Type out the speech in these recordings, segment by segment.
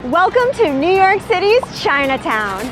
Welcome to New York City's Chinatown.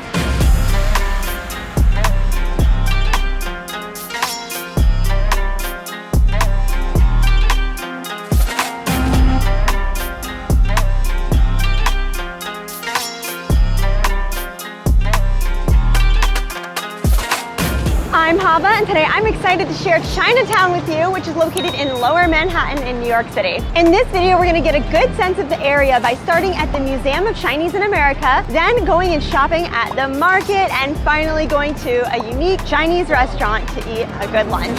I'm Hava, and today I'm excited to share Chinatown with you, which is located in Lower Manhattan in New York City. In this video, we're going to get a good sense of the area by starting at the Museum of Chinese in America, then going and shopping at the market, and finally going to a unique Chinese restaurant to eat a good lunch.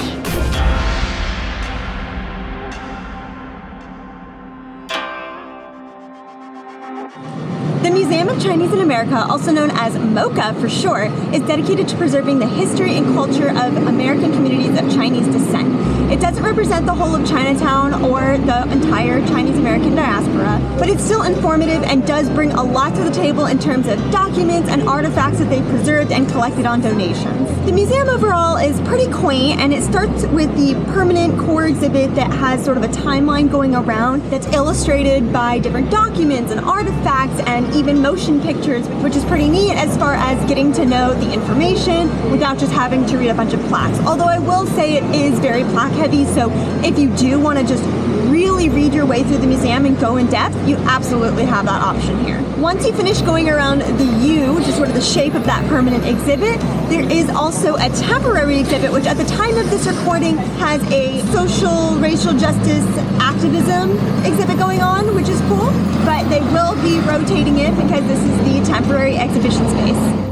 The Museum of Chinese in America, also known as MOCA for short, is dedicated to preserving the history and culture of American communities of Chinese descent. It doesn't represent the whole of Chinatown or the entire Chinese American diaspora, but it's still informative and does bring a lot to the table in terms of documents and artifacts that they've preserved and collected on donations. The museum overall is pretty quaint, and it starts with the permanent core exhibit that has sort of a timeline going around that's illustrated by different documents and artifacts and even motion pictures, which is pretty neat as far as getting to know the information without just having to read a bunch of plaques. Although I will say it is very plaque heavy, so if you do want to just really read your way through the museum and go in depth, you absolutely have that option here. Once you finish going around the U, which is sort of the shape of that permanent exhibit, there is also a temporary exhibit, which at the time of this recording has a social, racial justice activism exhibit going on, which is cool, but they will be rotating it because this is the temporary exhibition space.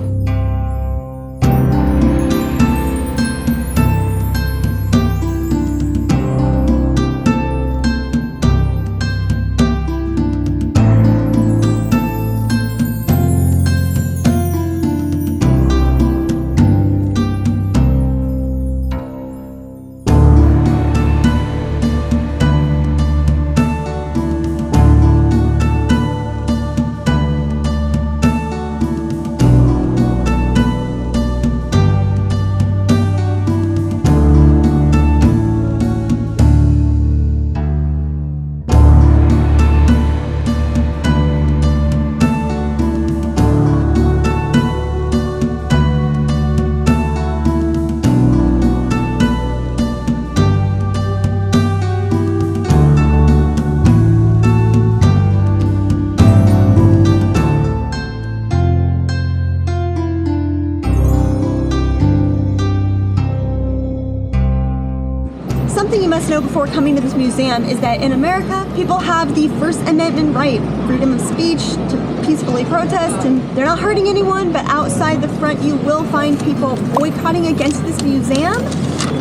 Something you must know before coming to this museum is that in America, people have the First Amendment right, freedom of speech, to peacefully protest, and they're not hurting anyone, but outside the front you will find people boycotting against this museum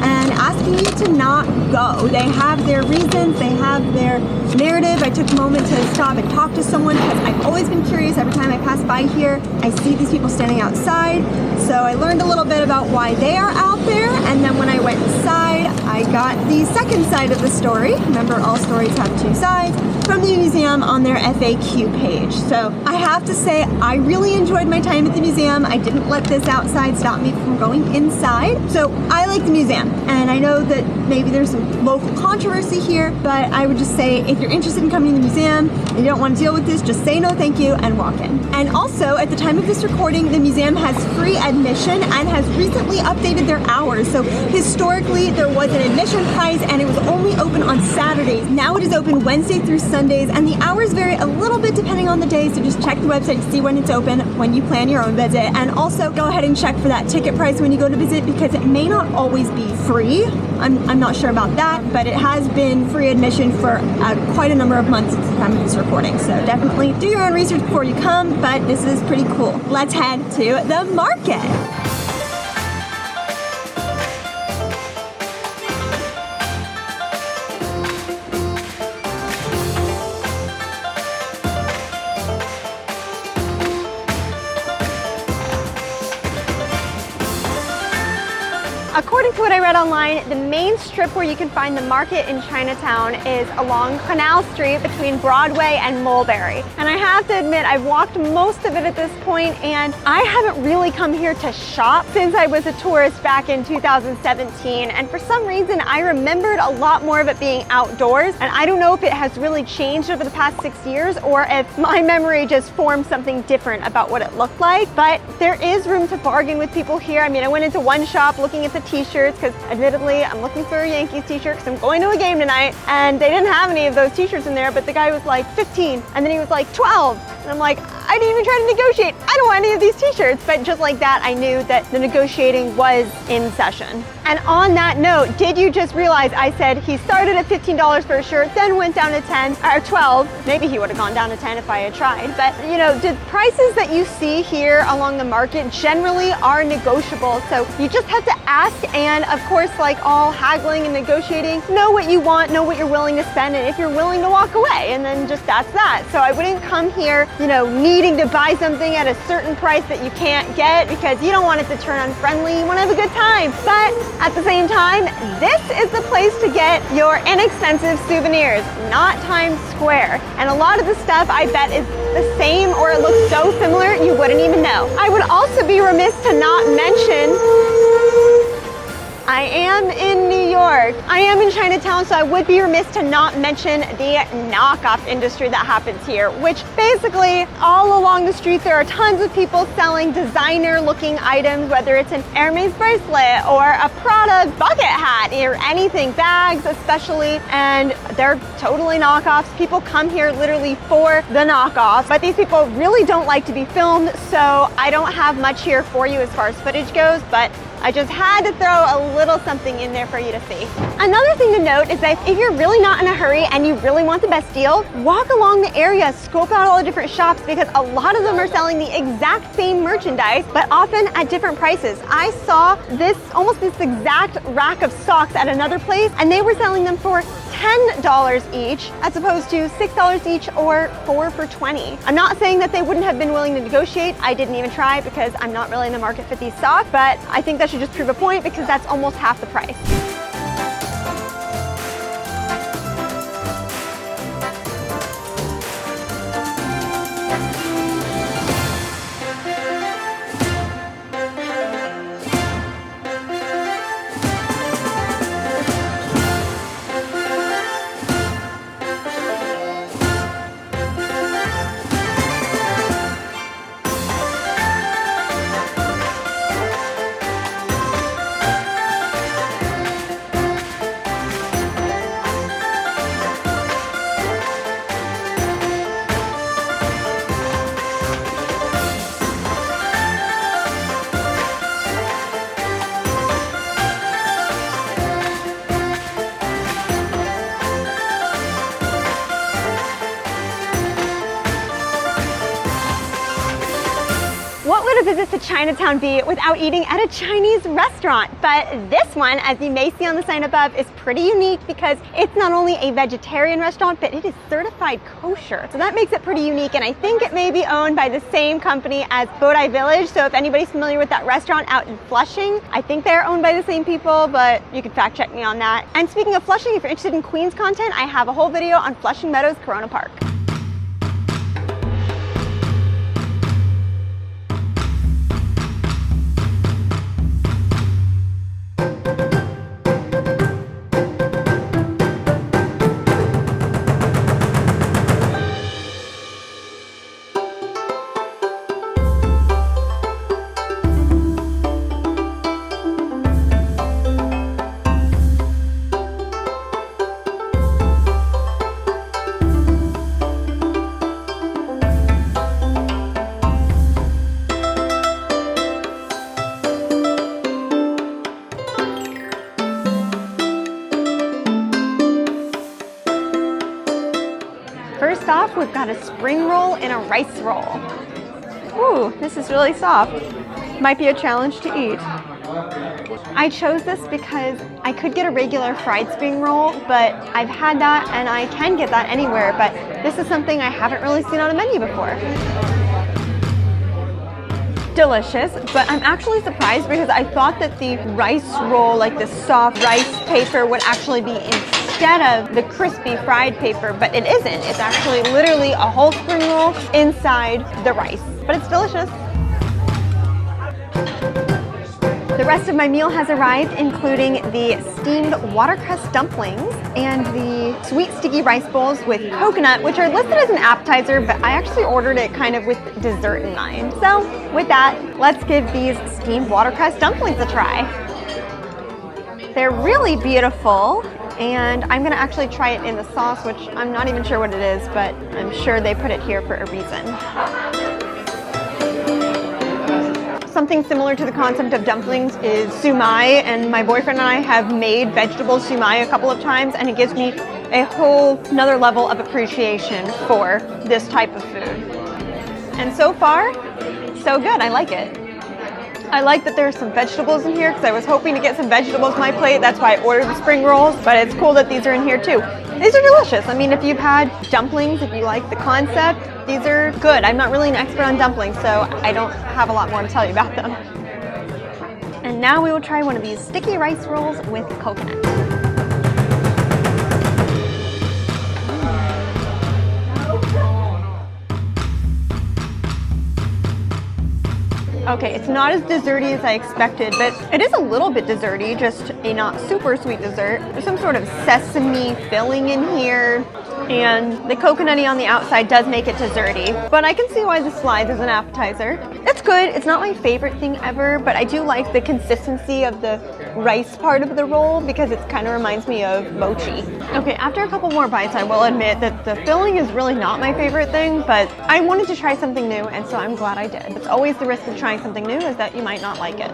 and asking you to not go. They have their reasons, they have their narrative. I took a moment to stop and talk to someone because I've always been curious. Every time I pass by here, I see these people standing outside. So I learned a little bit about why they are out there, and then when I went inside, I got the second side of the story. Remember, all stories have two sides, from the museum on their FAQ page. So I have to say, I really enjoyed my time at the museum. I didn't let this outside stop me from going inside. So I like the museum, and I know that maybe there's some local controversy here, but I would just say if you're interested in coming to the museum and you don't want to deal with this, just say no thank you and walk in. And also, at the time of this recording, the museum has free admission and has recently updated their hours. So historically, there was an admission price and it was only open on Saturdays. Now it is open Wednesday through Sundays, and the hours vary a little bit depending on the day, so just check the website to see when it's open when you plan your own visit. And also go ahead and check for that ticket price when you go to visit, because it may not always be free. I'm not sure about that, but it has been free admission for quite a number of months since the time of this recording. So definitely do your own research before you come, but this is pretty cool. Let's head to the market. According to what I read online, the main strip where you can find the market in Chinatown is along Canal Street between Broadway and Mulberry. And I have to admit, I've walked most of it at this point, and I haven't really come here to shop since I was a tourist back in 2017. And for some reason, I remembered a lot more of it being outdoors. And I don't know if it has really changed over the past 6 years or if my memory just formed something different about what it looked like. But there is room to bargain with people here. I mean, I went into one shop looking at the t-shirts because admittedly I'm looking for a Yankees t-shirt because I'm going to a game tonight, and they didn't have any of those t-shirts in there, but the guy was like 15 and then he was like 12, and I'm like, I didn't even try to negotiate. I don't want any of these t-shirts. But just like that, I knew that the negotiating was in session. And on that note, did you just realize I said he started at $15 for a shirt, then went down to 10 or 12. Maybe he would have gone down to 10 if I had tried. But you know, the prices that you see here along the market generally are negotiable. So you just have to ask, and of course, like all haggling and negotiating, know what you want, know what you're willing to spend, and if you're willing to walk away, and then just that's that. So I wouldn't come here, you know, needing to buy something at a certain price that you can't get because you don't want it to turn unfriendly. You want to have a good time. But at the same time, this is the place to get your inexpensive souvenirs, not Times Square. And a lot of the stuff I bet is the same, or it looks so similar you wouldn't even know. I would also be remiss to not mention I am in New York. I am in Chinatown, so I would be remiss to not mention the knockoff industry that happens here, which basically all along the street there are tons of people selling designer looking items, whether it's an Hermes bracelet or a Prada bucket hat or anything, bags especially, and they're totally knockoffs. People come here literally for the knockoffs, but these people really don't like to be filmed, so I don't have much here for you as far as footage goes, but I just had to throw a little something in there for you to see. Another thing to note is that if you're really not in a hurry and you really want the best deal, walk along the area, scope out all the different shops, because a lot of them are selling the exact same merchandise, but often at different prices. I saw this, almost this exact rack of socks at another place, and they were selling them for $10 each, as opposed to $6 each or 4 for $20. I'm not saying that they wouldn't have been willing to negotiate. I didn't even try because I'm not really in the market for these socks, but I think that should just prove a point because that's almost half the price. What would a visit to Chinatown be without eating at a Chinese restaurant? But this one, as you may see on the sign above, is pretty unique because it's not only a vegetarian restaurant, but it is certified kosher. So that makes it pretty unique, and I think it may be owned by the same company as Bodai Village. So if anybody's familiar with that restaurant out in Flushing, I think they're owned by the same people, but you can fact check me on that. And speaking of Flushing, if you're interested in Queens content, I have a whole video on Flushing Meadows Corona Park. First off, we've got a spring roll and a rice roll. Ooh, this is really soft. Might be a challenge to eat. I chose this because I could get a regular fried spring roll, but I've had that and I can get that anywhere, but this is something I haven't really seen on a menu before. delicious, but I'm actually surprised because I thought that the rice roll, like the soft rice paper, would actually be instead of the crispy fried paper, but it isn't. It's actually literally a whole spring roll inside the rice, but it's delicious. The rest of my meal has arrived, including the steamed watercress dumplings and the sweet sticky rice bowls with coconut, which are listed as an appetizer, but I actually ordered it kind of with dessert in mind. So with that, let's give these steamed watercress dumplings a try. They're really beautiful, and I'm gonna actually try it in the sauce, which I'm not even sure what it is, but I'm sure they put it here for a reason. Something similar to the concept of dumplings is sumai, and my boyfriend and I have made vegetable sumai a couple of times, and it gives me a whole another level of appreciation for this type of food. And so far, so good. I like it. I like that there's some vegetables in here because I was hoping to get some vegetables on my plate. That's why I ordered the spring rolls, but it's cool that these are in here too. These are delicious. I mean, if you've had dumplings, if you like the concept, these are good. I'm not really an expert on dumplings, so I don't have a lot more to tell you about them. And now we will try one of these sticky rice rolls with coconut. Okay, it's not as desserty as I expected, but it is a little bit desserty, just a not super sweet dessert. There's some sort of sesame filling in here, and the coconutty on the outside does make it desserty, but I can see why this slides as an appetizer. It's good. It's not my favorite thing ever, but I do like the consistency of the rice part of the roll because it kind of reminds me of mochi. Okay, after a couple more bites, I will admit that the filling is really not my favorite thing, but I wanted to try something new, and so I'm glad I did. It's always the risk of trying something new is that you might not like it.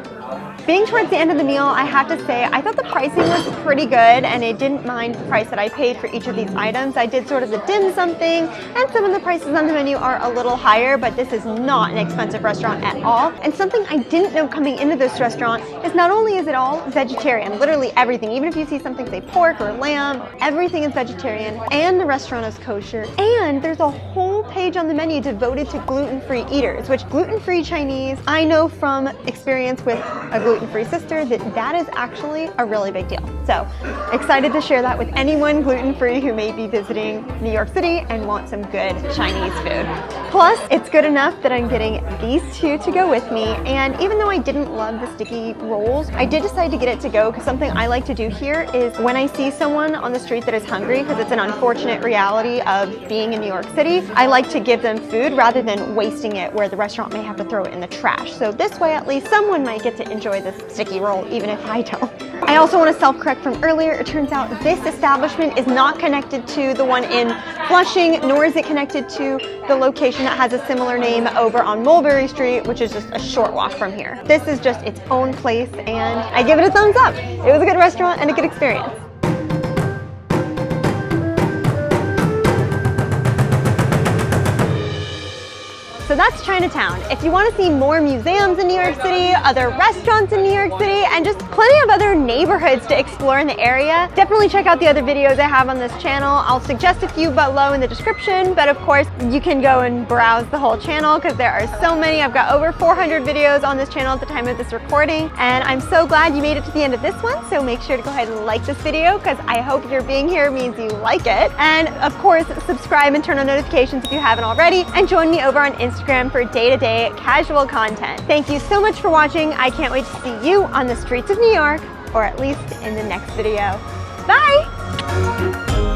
Being towards the end of the meal, I have to say I thought the pricing was pretty good, and I didn't mind the price that I paid for each of these items. I did sort of the dim sum thing, and some of the prices on the menu are a little higher, but this is not an expensive restaurant at all. And something I didn't know coming into this restaurant is not only is it all vegetarian, literally everything, even if you see something say pork or lamb, everything is vegetarian, and the restaurant is kosher, and there's a whole page on the menu devoted to gluten-free eaters, which gluten-free Chinese, I know from experience with a gluten-free sister that is actually a really big deal. So excited to share that with anyone gluten-free who may be visiting New York City and want some good Chinese food. Plus, it's good enough that I'm getting these two to go with me, and even though I didn't love the sticky rolls, I did decide to get it to go because something I like to do here is when I see someone on the street that is hungry, because it's an unfortunate reality of being in New York City, I like to give them food rather than wasting it where the restaurant may have to throw it in the trash. So this way at least someone might get to enjoy this sticky roll even if I don't. I also want to self-correct from earlier. It turns out this establishment is not connected to the one in Flushing, nor is it connected to the location that has a similar name over on Mulberry Street, which is just a short walk from here. This is just its own place, and I give it a thumbs up. It was a good restaurant and a good experience. So that's Chinatown. If you want to see more museums in New York City, other restaurants in New York City, and just plenty of other neighborhoods to explore in the area, definitely check out the other videos I have on this channel. I'll suggest a few below in the description, but of course you can go and browse the whole channel because there are so many. I've got over 400 videos on this channel at the time of this recording, and I'm so glad you made it to the end of this one, so make sure to go ahead and like this video because I hope your being here means you like it. And of course, subscribe and turn on notifications if you haven't already, and join me over on Instagram for day-to-day casual content. Thank you so much for watching. I can't wait to see you on the streets of New York, or at least in the next video. Bye!